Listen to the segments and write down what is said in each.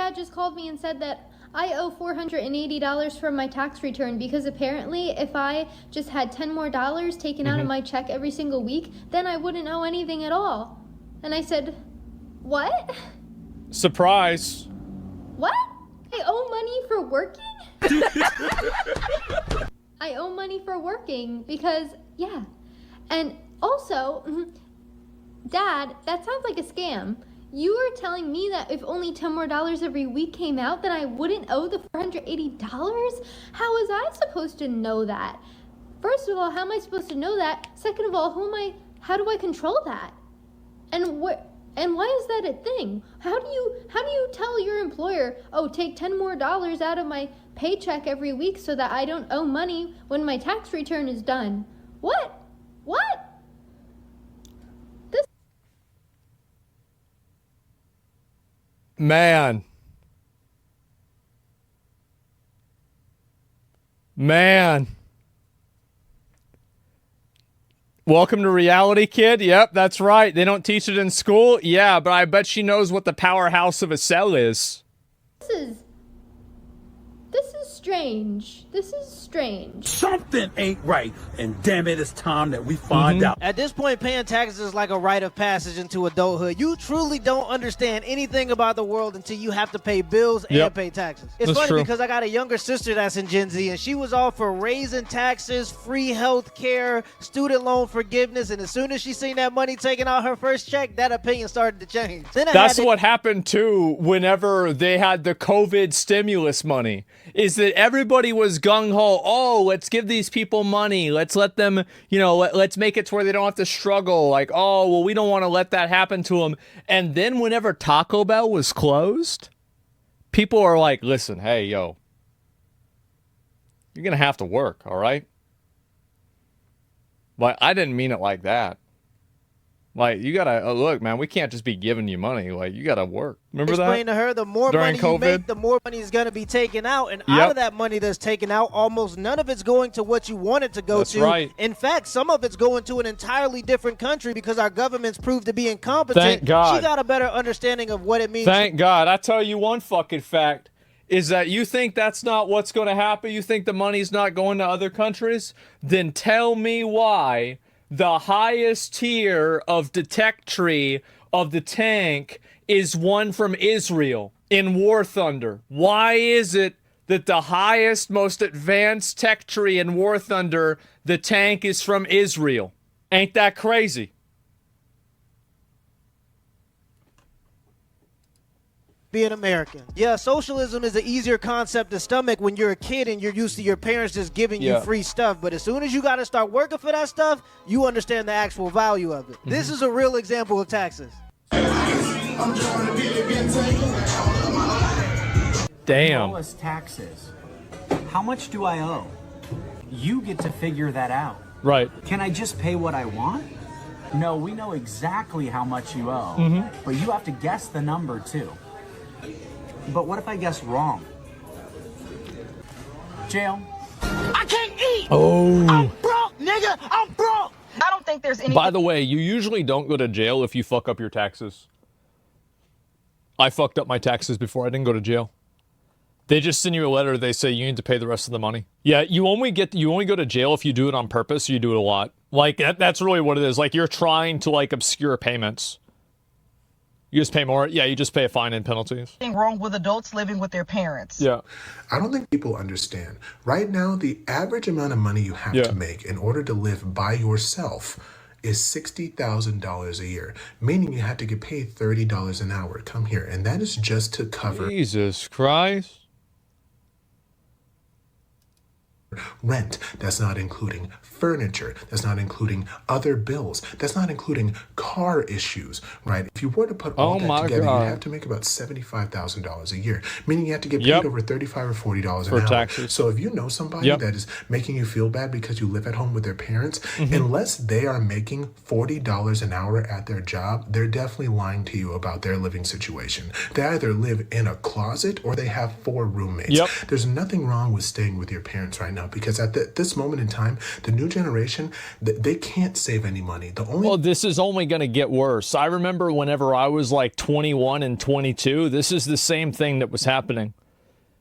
dad just called me and said that I owe $480 from my tax return because apparently if I just had $10 more taken out of my check every single week, then I wouldn't owe anything at all. And I said, what? Surprise. What? I owe money for working? I owe money for working because, yeah. And also, Dad, that sounds like a scam. You are telling me that if only $10 more every week came out, then I wouldn't owe the $480? How was I supposed to know that? First of all, how am I supposed to know that? Second of all, how do I control that? And why is that a thing? How do you tell your employer, oh, take $10 more out of my paycheck every week so that I don't owe money when my tax return is done? What? Man. Welcome to reality, kid. Yep, that's right. They don't teach it in school. Yeah, but I bet she knows what the powerhouse of a cell is. This is strange. This is strange. Something ain't right, and damn it, it's time that we find out. At this point, paying taxes is like a rite of passage into adulthood. You truly don't understand anything about the world until you have to pay bills and pay taxes. It's funny because I got a younger sister that's in Gen Z, and she was all for raising taxes, free health care, student loan forgiveness, and as soon as she seen that money taken out her first check, that opinion started to change. That's what happened too whenever they had the COVID stimulus money, is that everybody was gung-ho, oh, let's give these people money, let's let them, let's make it to where they don't have to struggle, like, oh, well, we don't want to let that happen to them. And then whenever Taco Bell was closed, people are like, listen, hey, yo, you're gonna have to work, all right? But I didn't mean it like that. Like, you gotta, look, man, we can't just be giving you money. Like, you gotta work. Remember that? Explain to her, the more money you make, the more money is gonna be taken out. And out of that money that's taken out, almost none of it's going to what you want it to go to. Right. In fact, some of it's going to an entirely different country because our government's proved to be incompetent. Thank God. She got a better understanding of what it means. Thank God. I tell you one fucking fact, is that you think that's not what's gonna happen? You think the money's not going to other countries? Then tell me why the highest tier of detectry of the tank is one from Israel in War Thunder. Why is it that the highest, most advanced tech tree in War Thunder, the tank is from Israel? Ain't that crazy? Being American. Yeah, socialism is an easier concept to stomach when you're a kid and you're used to your parents just giving you free stuff. But as soon as you got to start working for that stuff, you understand the actual value of it. This is a real example of taxes. Damn. Lowest taxes. How much do I owe? You get to figure that out. Right. Can I just pay what I want? No, we know exactly how much you owe, but you have to guess the number too. But what if I guess wrong? Jail. I can't eat. Oh. I'm broke, nigga. I'm broke. I don't think there's any. By the way, you usually don't go to jail if you fuck up your taxes. I fucked up my taxes before. I didn't go to jail. They just send you a letter. They say you need to pay the rest of the money. Yeah, you only go to jail if you do it on purpose. You do it a lot. Like that's really what it is. Like you're trying to like obscure payments. You just pay more? Yeah, you just pay a fine and penalties. Wrong with adults living with their parents. Yeah. I don't think people understand. Right now, the average amount of money you have to make in order to live by yourself is $60,000 a year, meaning you have to get paid $30 an hour. Come here. And that is just to cover Jesus Christ. rent. That's not including furniture. That's not including other bills. That's not including car issues, right? If you were to put all that together, you have to make about $75,000 a year, meaning you have to get paid over $35 or $40 an hour. Taxes. So if you know somebody that is making you feel bad because you live at home with their parents, unless they are making $40 an hour at their job, they're definitely lying to you about their living situation. They either live in a closet or they have 4 roommates. There's nothing wrong with staying with your parents right now now, because at this moment in time, the new generation, they can't save any money. Well, this is only going to get worse. I remember whenever I was like 21 and 22, this is the same thing that was happening.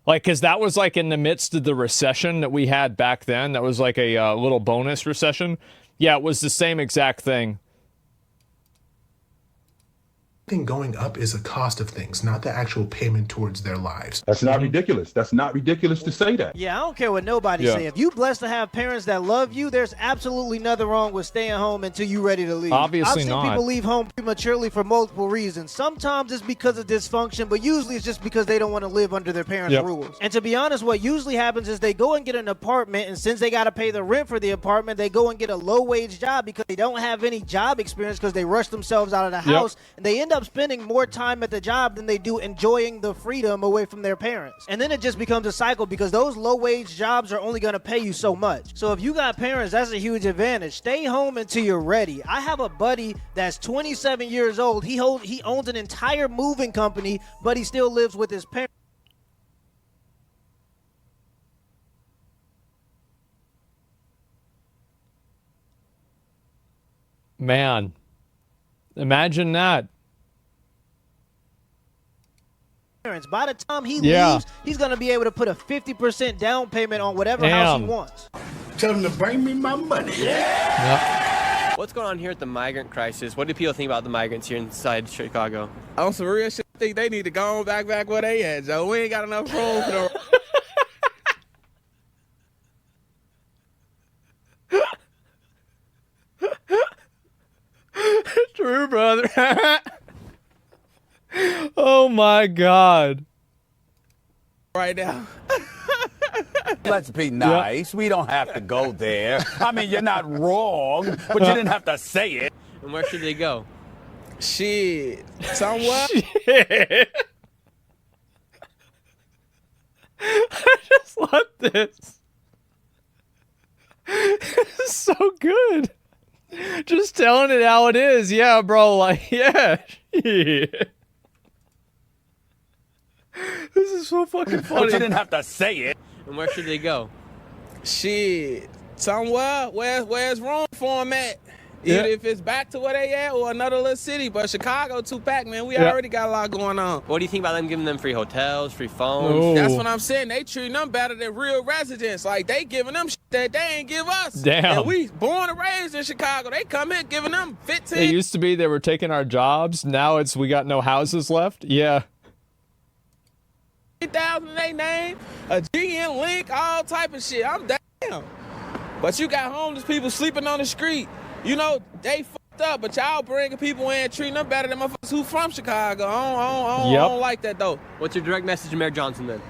Like, because that was like in the midst of the recession that we had back then. That was like a little bonus recession. Yeah, it was the same exact thing. Thing going up is a cost of things, not the actual payment towards their lives. That's not ridiculous. That's not ridiculous to say that. Yeah, I don't care what nobody say. If you blessed to have parents that love you, there's absolutely nothing wrong with staying home until you're ready to leave. Obviously I've seen people leave home prematurely for multiple reasons. Sometimes it's because of dysfunction, but usually it's just because they don't want to live under their parents' rules. And to be honest, what usually happens is they go and get an apartment, and since they got to pay the rent for the apartment, they go and get a low-wage job because they don't have any job experience because they rush themselves out of the house, and they end up spending more time at the job than they do enjoying the freedom away from their parents. And then it just becomes a cycle because those low-wage jobs are only going to pay you so much. So if you got parents, that's a huge advantage. Stay home until you're ready. I have a buddy that's 27 years old. He owns an entire moving company, but he still lives with his parents. Man, imagine that. By the time he leaves, he's going to be able to put a 50% down payment on whatever house he wants. Tell him to bring me my money. What's going on here at the migrant crisis? What do people think about the migrants here inside Chicago? On some real shit, I think they need to go on back where they at, Joe. We ain't got enough room for them. True, brother. Oh my God. Right now. Let's be nice. We don't have to go there. I mean, you're not wrong, but you didn't have to say it. And where should they go? Shit. Somewhere. Shit. I just love this. This is so good. Just telling it how it is. Yeah, bro. Like, yeah. Shit. This is so fucking funny. But you didn't have to say it. And where should they go? Shit. Somewhere where's room for them at. Either if it's back to where they at or another little city. But Chicago, too packed, man. We already got a lot going on. What do you think about them giving them free hotels, free phones? Ooh. That's what I'm saying. They treating them better than real residents. Like, they giving them shit that they ain't give us. Damn. And we born and raised in Chicago. They come here giving them 15. It used to be they were taking our jobs. Now it's we got no houses left. Yeah. 3,000 in their name, a GM link, all type of shit. I'm down. But you got homeless people sleeping on the street. You know, they fucked up, but y'all bringing people in, treating them better than motherfuckers who from Chicago. I don't like that, though. What's your direct message to Mayor Johnson, then?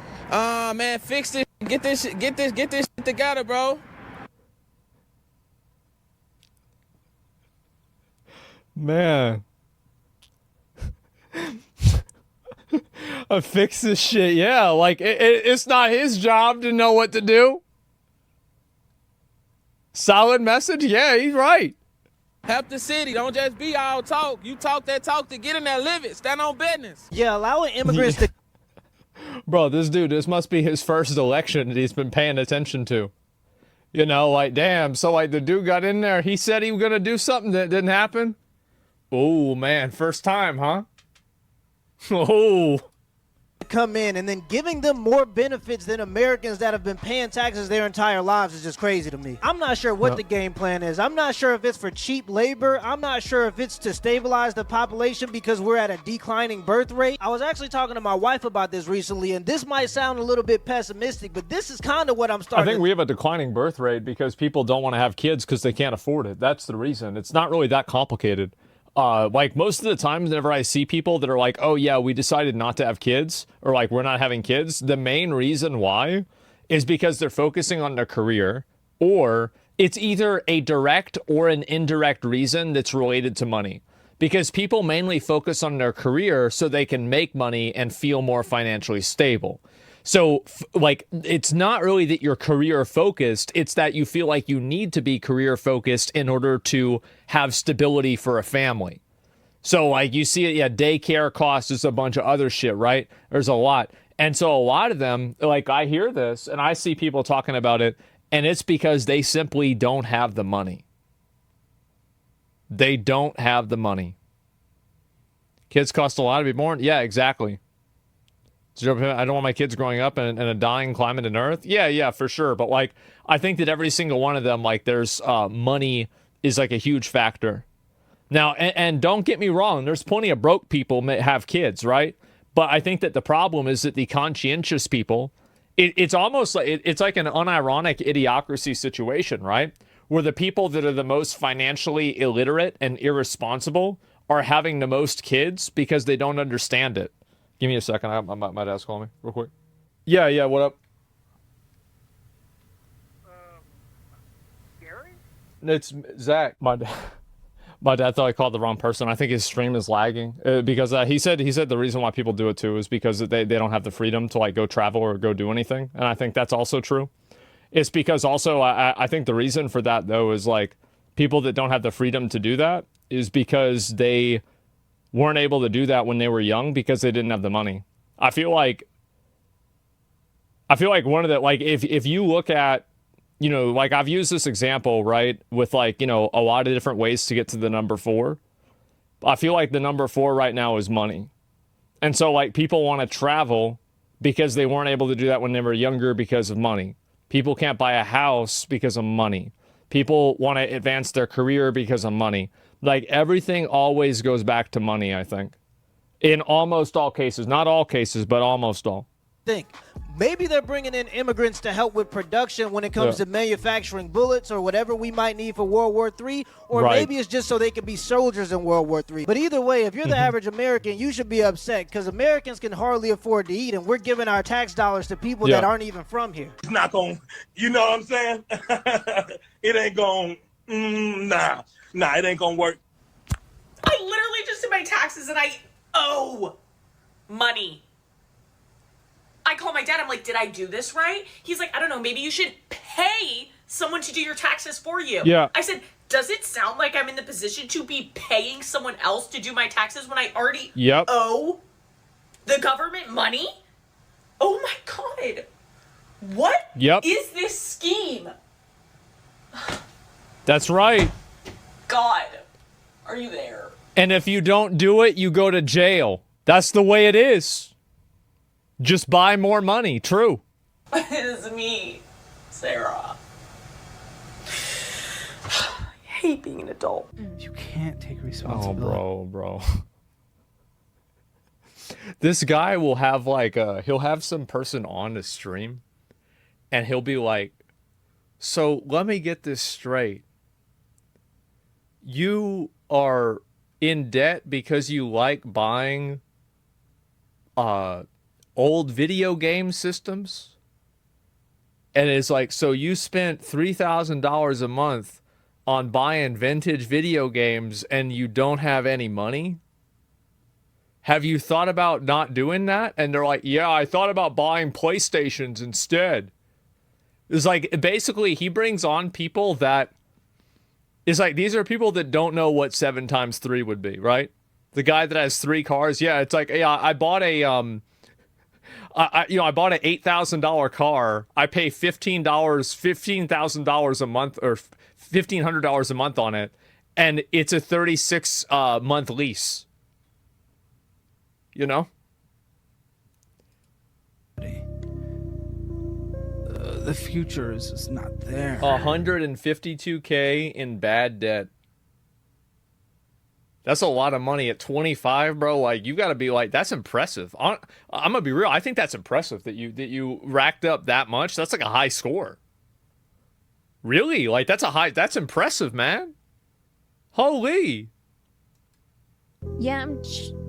Man, fix this. Get this shit together, bro. Man. Fix this shit. Yeah, like it's not his job to know what to do. Solid message. Yeah, he's right. Help the city. Don't just be all talk. You talk that talk to get in there, live it. Stand on business. Yeah, allowing immigrants to... Bro, this must be his first election that he's been paying attention to. You know, like, damn. So, like, the dude got in there. He said he was going to do something that didn't happen. Oh, man. First time, huh? Oh. Come in and then giving them more benefits than Americans that have been paying taxes their entire lives is just crazy to me. I'm not sure what the game plan is. I'm not sure if it's for cheap labor. I'm not sure if it's to stabilize the population because we're at a declining birth rate. I was actually talking to my wife about this recently, and this might sound a little bit pessimistic, but this is kind of what I'm starting I think we have a declining birth rate because people don't want to have kids because they can't afford it. That's the reason. It's not really that complicated. Like most of the time whenever I see people that are like, oh yeah, we decided not to have kids, or like we're not having kids, the main reason why is because they're focusing on their career, or it's either a direct or an indirect reason that's related to money. Because people mainly focus on their career so they can make money and feel more financially stable. So, like, it's not really that you're career focused, it's that you feel like you need to be career focused in order to have stability for a family. So, like, you see it, yeah, daycare costs, is a bunch of other shit, right? There's a lot. And so a lot of them, like, I hear this and I see people talking about it, And it's because they simply don't have the money. They don't have the money. Kids cost a lot to be born. Yeah, exactly. I don't want my kids growing up in a dying climate on Earth. Yeah, for sure. But like, I think that every single one of them, like, there's money is like a huge factor. Now, and don't get me wrong, there's plenty of broke people that have kids, right? But I think that the problem is that the conscientious people, it's almost like it's like an unironic idiocracy situation, right? Where the people that are the most financially illiterate and irresponsible are having the most kids because they don't understand it. Give me a second. My dad's calling me real quick. Yeah, what up? Gary? It's Zach. My dad thought I called the wrong person. I think his stream is lagging because he said the reason why people do it too is because they don't have the freedom to like go travel or go do anything. And I think that's also true. It's because also I think the reason for that though is like people that don't have the freedom to do that is because they weren't able to do that when they were young because they didn't have the money. I feel like one of the, like, if you look at, you know, like I've used this example, right, with like, you know, a lot of different ways to get to the number 4. I feel like the number 4 right now is money. And so like people want to travel because they weren't able to do that when they were younger because of money. People can't buy a house because of money. People want to advance their career because of money. Like everything always goes back to money, I think. In almost all cases. Not all cases, but almost all. Think. Maybe they're bringing in immigrants to help with production when it comes to manufacturing bullets or whatever we might need for World War III, or maybe it's just so they can be soldiers in World War III. But either way, if you're the average American, you should be upset because Americans can hardly afford to eat, and we're giving our tax dollars to people that aren't even from here. It's not going, you know what I'm saying? It ain't going, nah, it ain't going to work. I literally just did my taxes and I owe money. I call my dad, I'm like, did I do this right? He's like, I don't know, maybe you should pay someone to do your taxes for you. Yeah. I said, does it sound like I'm in the position to be paying someone else to do my taxes when I already owe the government money? Oh my God. What is this scheme? That's right. God, are you there? And if you don't do it, you go to jail. That's the way it is. Just buy more money. True. It is me, Sarah. I hate being an adult. You can't take responsibility. Oh, bro. This guy will have like he'll have some person on the stream and he'll be like, so let me get this straight. You are in debt because you like buying old video game systems? And it's like, so you spent $3,000 a month on buying vintage video games and you don't have any money? Have you thought about not doing that? And they're like, yeah, I thought about buying PlayStations instead. It's like, basically, he brings on people that, it's like, these are people that don't know what 7 times 3 would be, right? The guy that has 3 cars, yeah, it's like, yeah, I bought a, I bought an $8,000 car. I pay $15,000 a month, or $1,500 a month on it, and it's a 36 month lease. You know? The future is just not there. $152K in bad debt. That's a lot of money at 25, bro. Like, you got to be like, that's impressive. I'm gonna be real. I think that's impressive that you racked up that much. That's like a high score. Really? Like, that's impressive, man. Holy. Yeah,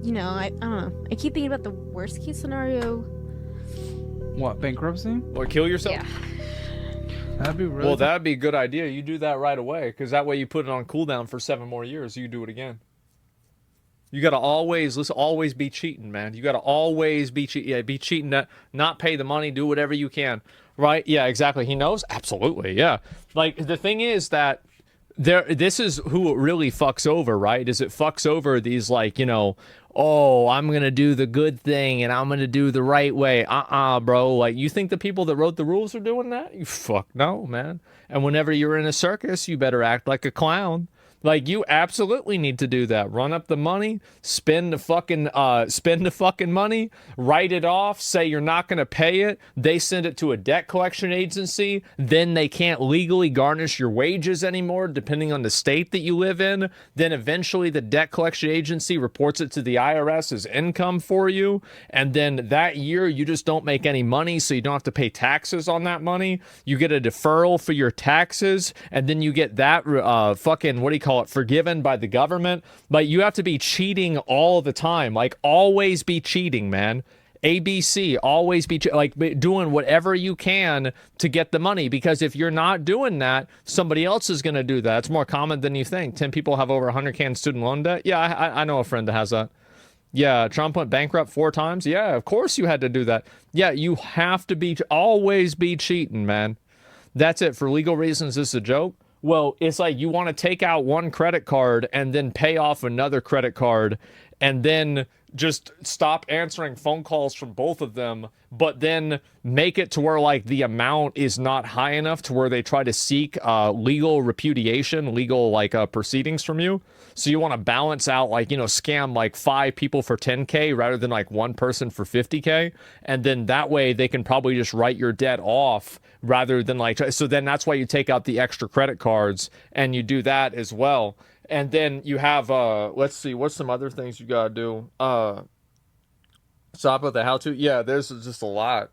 you know, I don't know. I keep thinking about the worst case scenario. What, bankruptcy? Or kill yourself? Yeah. That'd be really. Well, that'd be a good idea. You do that right away, because that way you put it on cooldown for 7 more years. You do it again. You gotta always be cheating, man. You gotta always be cheating. Yeah, be cheating. Not pay the money. Do whatever you can. Right? Yeah, exactly. He knows. Absolutely. Yeah. Like, the thing is that this is who it really fucks over, right? Is it fucks over these, like, you know, oh, I'm gonna do the good thing and I'm gonna do the right way. Bro. Like, you think the people that wrote the rules are doing that? You fuck no, man. And whenever you're in a circus, you better act like a clown. Like, you absolutely need to do that. Run up the money, spend the fucking money, write it off, say you're not going to pay it. They send it to a debt collection agency. Then they can't legally garnish your wages anymore, depending on the state that you live in. Then eventually the debt collection agency reports it to the IRS as income for you. And then that year, you just don't make any money, so you don't have to pay taxes on that money. You get a deferral for your taxes, and then you get that forgiven by the government. But you have to be cheating all the time. Like, always be cheating, man. ABC, always be doing whatever you can to get the money, because if you're not doing that, somebody else is going to do that. It's more common than you think. 10 people have over 100K in student loan debt. Yeah, I know a friend that has that. Yeah, Trump went bankrupt 4 times. Yeah, of course you had to do that. Yeah, you have to always be cheating, man. That's it. For legal reasons, this is a joke. Well, it's like you want to take out one credit card and then pay off another credit card and then just stop answering phone calls from both of them, but then make it to where, like, the amount is not high enough to where they try to seek legal repudiation, legal, like, proceedings from you. So you want to balance out, like, you know, scam like 5 people for 10K rather than like 1 person for 50K. And then that way they can probably just write your debt off rather than like, so then that's why you take out the extra credit cards and you do that as well. And then you have, let's see, what's some other things you gotta do? Stop with the how to. Yeah, there's just a lot.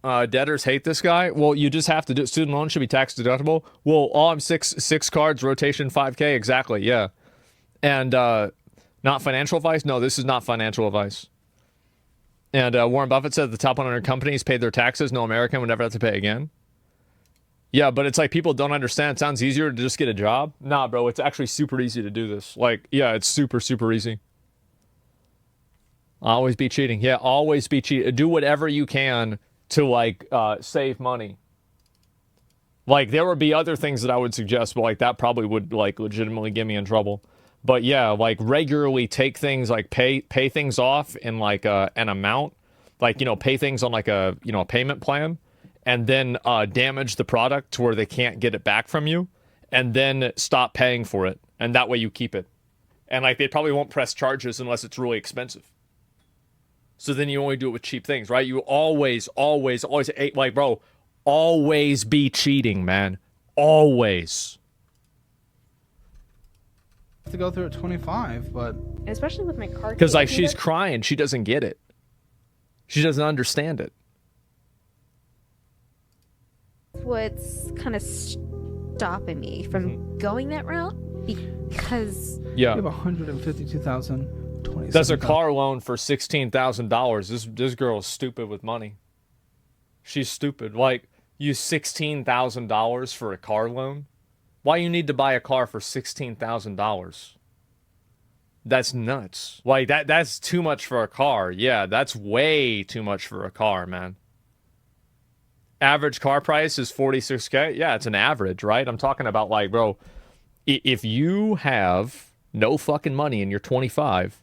Debtors hate this guy. Well, you just have to do, student loan should be tax deductible. Well, all I'm six cards, rotation 5K. Exactly. Yeah. And, not financial advice. No, this is not financial advice. And, Warren Buffett said the top 100 companies paid their taxes. No American would never have to pay again. Yeah, but it's like people don't understand. It sounds easier to just get a job. Nah, bro, it's actually super easy to do this. Like, yeah, it's super, super easy. Always be cheating. Yeah, always be cheating. Do whatever you can to, like, save money. Like, there would be other things that I would suggest, but, like, that probably would, like, legitimately get me in trouble. But, yeah, like, regularly take things, like, pay things off in, like, an amount. Like, you know, pay things on, like, a payment plan. And then damage the product to where they can't get it back from you, and then stop paying for it, and that way you keep it. And like, they probably won't press charges unless it's really expensive. So then you only do it with cheap things, right? You always, like, bro, always be cheating, man. Always. To go through at 25, but especially with my card, because like she's crying, she doesn't get it. She doesn't understand it. What's kind of stopping me from going that route, because you have 152,000. That's a car loan for $16,000. This girl is stupid with money. She's stupid. Like, use $16,000 for a car loan. Why you need to buy a car for $16,000? That's nuts. Like, that's too much for a car. Yeah, that's way too much for a car, man. Average car price is $46K. Yeah, it's an average, right? I'm talking about, like, bro, if you have no fucking money and you're 25,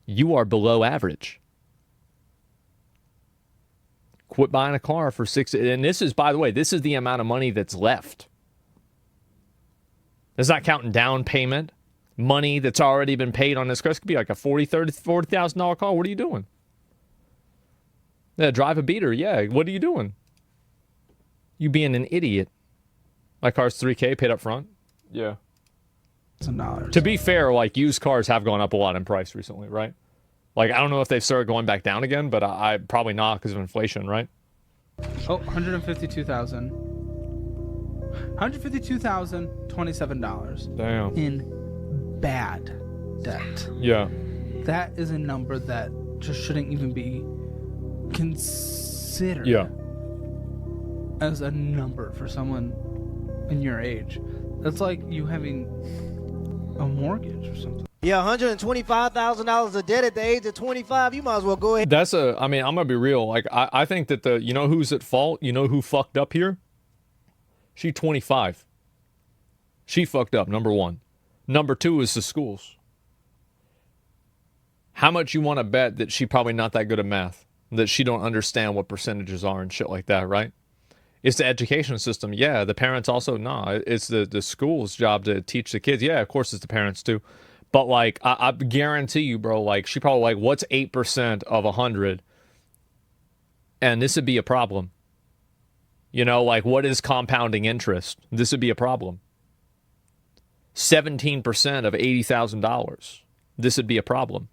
you are below average. Quit buying a car for and this is, by the way, this is the amount of money that's left. That's not counting down payment, money that's already been paid on this car. This could be like a $40,000 car. What are you doing? Yeah, drive a beater. Yeah, what are you doing? You being an idiot. My car's $3K paid up front. Yeah. To be fair, like, used cars have gone up a lot in price recently, right? Like, I don't know if they've started going back down again, but I probably not because of inflation, right? Oh, $152,000. $152,027. Damn. In bad debt. Yeah. That is a number that just shouldn't even be considered. Yeah. As a number for someone in your age. That's like you having a mortgage or something. Yeah, $125,000 of debt at the age of 25. You might as well go ahead. I mean, I'm gonna be real. Like, I think that you know who's at fault? You know who fucked up here? She 25. She fucked up, number one. Number two is the schools. How much you want to bet that she probably not that good at math? That she don't understand what percentages are and shit like that, right? It's the education system. Yeah, the parents also, nah. It's the school's job to teach the kids. Yeah, of course it's the parents too. But, like, I guarantee you, bro, like, she probably, like, what's 8% of 100? And this would be a problem. You know, like, what is compounding interest? This would be a problem. 17% of $80,000. This would be a problem.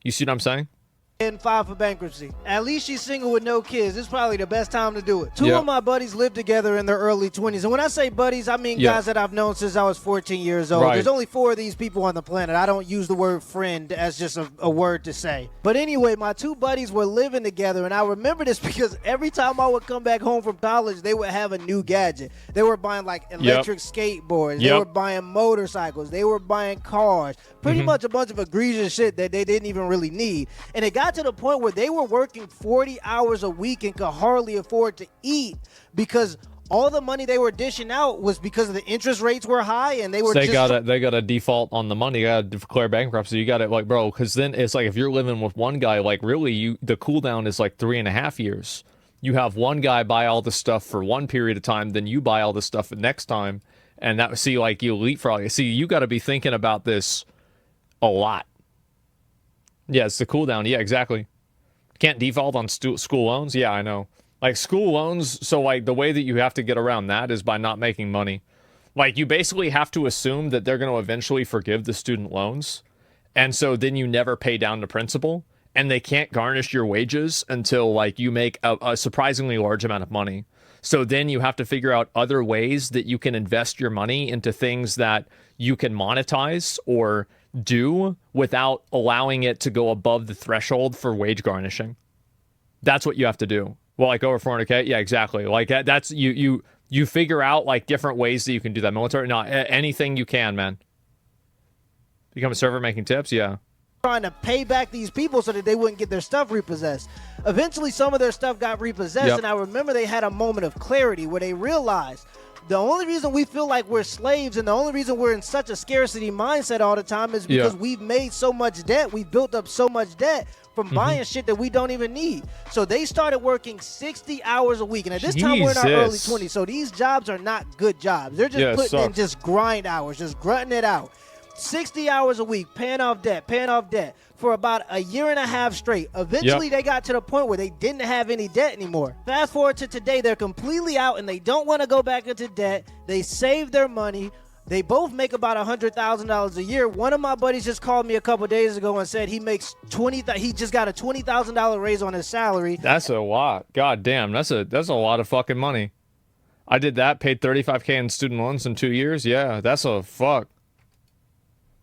You see what I'm saying? And filed for bankruptcy. At least she's single with no kids. It's probably the best time to do it. Two of my buddies live together in their early 20s. And when I say buddies, I mean guys that I've known since I was 14 years old. There's only 4 of these people on the planet. I don't use the word friend as just a word to say. But anyway, my 2 buddies were living together. And I remember this because every time I would come back home from college, they would have a new gadget. They were buying like electric skateboards. They were buying motorcycles. They were buying cars. Pretty much a bunch of egregious shit that they didn't even really need. And it got to the point where they were working 40 hours a week and could hardly afford to eat because all the money they were dishing out was because the interest rates were high and they were they got a default on the money. You got to declare bankruptcy. You got to, like, bro, because then it's like if you're living with one guy, like, really, the cooldown is like 3.5 years. You have one guy buy all the stuff for one period of time, then you buy all the stuff the next time, and that, see, like, you leapfrog. See, you got to be thinking about this a lot. Yeah, it's the cooldown. Yeah, exactly. Can't default on school loans? Yeah, I know. Like, school loans, so, like, the way that you have to get around that is by not making money. Like, you basically have to assume that they're going to eventually forgive the student loans, and so then you never pay down the principal, and they can't garnish your wages until, like, you make a surprisingly large amount of money. So then you have to figure out other ways that you can invest your money into things that you can monetize or do without allowing it to go above the threshold for wage garnishing. That's what you have to do. Well, like over 400K? Yeah, exactly. Like that's you figure out like different ways that you can do that. Military, not anything you can, man. Become a server making tips? Yeah. Trying to pay back these people so that they wouldn't get their stuff repossessed. Eventually, some of their stuff got repossessed, and I remember they had a moment of clarity where they realized the only reason we feel like we're slaves and the only reason we're in such a scarcity mindset all the time is because we've made so much debt. We've built up so much debt from buying shit that we don't even need. So they started working 60 hours a week. And at this time, we're in our early 20s. So these jobs are not good jobs. They're just putting in just grind hours, just grunting it out. 60 hours a week, paying off debt for about a year and a half straight. Eventually, they got to the point where they didn't have any debt anymore. Fast forward to today, they're completely out and they don't want to go back into debt. They save their money. They both make about $100,000 a year. One of my buddies just called me a couple days ago and said he makes he just got a $20,000 raise on his salary. That's a lot. God damn, that's a lot of fucking money. I did that, paid $35K in student loans in 2 years. Yeah, that's a fuck.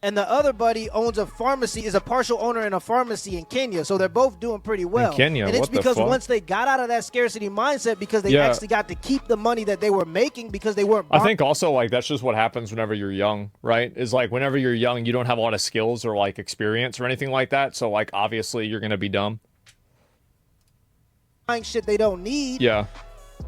And the other buddy owns a pharmacy, is a partial owner in a pharmacy in Kenya. So they're both doing pretty well. In Kenya, and it's what the because fuck? once they got out of that scarcity mindset, because they actually got to keep the money that they were making because they weren't. I think also, like, that's just what happens whenever you're young, right? Is like whenever you're young, you don't have a lot of skills or like experience or anything like that. So like obviously you're gonna be dumb. Buying shit they don't need. Yeah.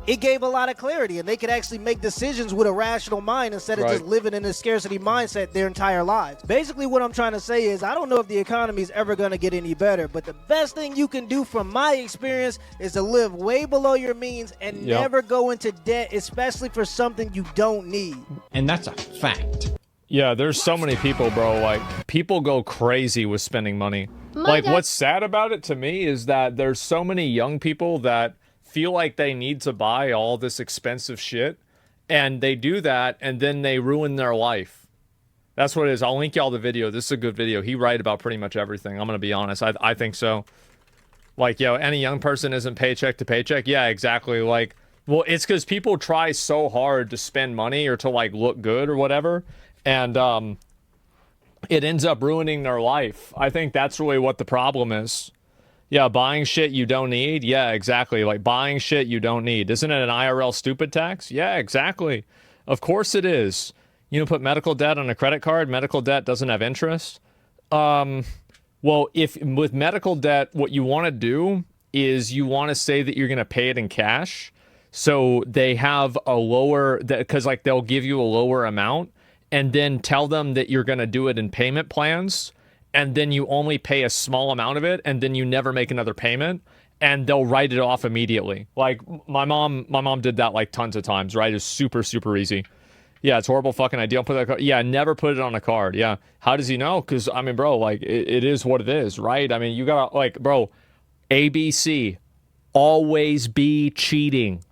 It gave a lot of clarity, and they could actually make decisions with a rational mind instead of just living in a scarcity mindset their entire lives. Basically, what I'm trying to say is I don't know if the economy is ever going to get any better, but the best thing you can do from my experience is to live way below your means and never go into debt, especially for something you don't need. And that's a fact. Yeah, there's so many people, bro. Like, people go crazy with spending money. Like, what's sad about it to me is that there's so many young people that feel like they need to buy all this expensive shit, and they do that, and then they ruin their life. That's what it is. I'll link y'all the video. This is a good video. He write about pretty much everything. I'm gonna be honest. I think so. Like, yo, any young person isn't paycheck to paycheck. Yeah, exactly. Like, well, it's because people try so hard to spend money or to like look good or whatever, and it ends up ruining their life. I think that's really what the problem is. Yeah, buying shit you don't need? Yeah, exactly. Like, buying shit you don't need. Isn't it an IRL stupid tax? Yeah, exactly. Of course it is. You know, put medical debt on a credit card. Medical debt doesn't have interest. Well, if with medical debt, what you want to do is you want to say that you're going to pay it in cash. So they have a lower, because like they'll give you a lower amount and then tell them that you're going to do it in payment plans, and then you only pay a small amount of it, and then you never make another payment, and they'll write it off immediately. Like my mom did that like tons of times, right? It's super, super easy. Yeah, it's a horrible fucking idea. Don't put that. Yeah, never put it on a card. Yeah. How does he know? Because, I mean, bro, like, it is what it is, right? I mean, you gotta, like, bro, ABC, always be cheating.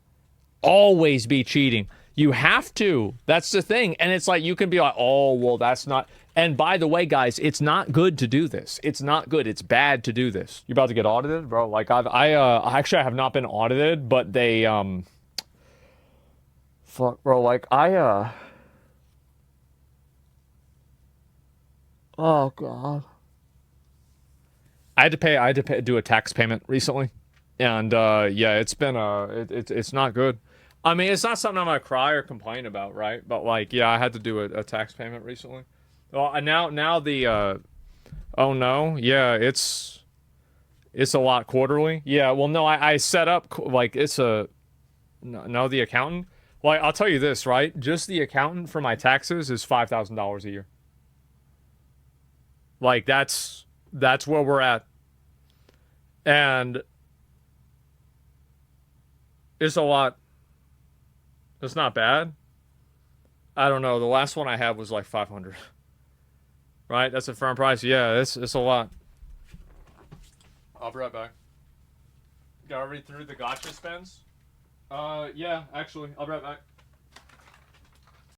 Always be cheating. You have to. That's the thing. And it's like, you can be like, oh, well, that's not. And by the way, guys, it's not good to do this. It's not good. It's bad to do this. You're about to get audited, bro? Like, I have not been audited, but they, fuck, bro, like, oh, God. I had to do a tax payment recently. And, yeah, it's been, it's not good. I mean, it's not something I'm gonna cry or complain about, right? But, like, yeah, I had to do a tax payment recently. Well, now the, oh, no, yeah, it's a lot quarterly. Yeah, well, no, I set up, like, no, the accountant. Well, I'll tell you this, right? Just the accountant for my taxes is $5,000 a year. Like, that's where we're at. And it's a lot. It's not bad. I don't know. The last one I had was like 500. Right? That's a firm price. Yeah, it's a lot. I'll be right back. Gotta read through the gotcha spends. Yeah, actually, I'll be right back.